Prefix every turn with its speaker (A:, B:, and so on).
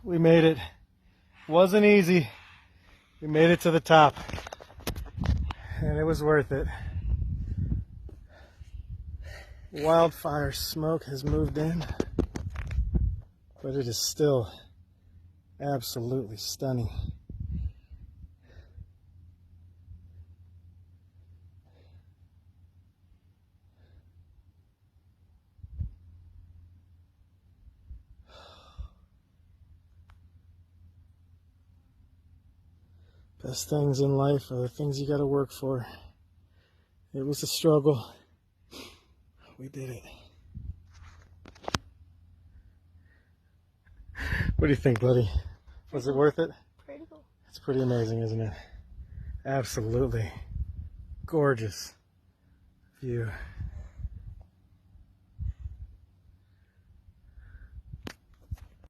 A: We made it. Wasn't easy. We made it to the top. And it was worth it. Wildfire smoke has moved in, but it is still absolutely stunning. Best things in life are the things you gotta work for. It was a struggle. We did it. What do you think, buddy? Was it worth it?
B: Pretty cool.
A: It's pretty amazing, isn't it? Absolutely gorgeous view.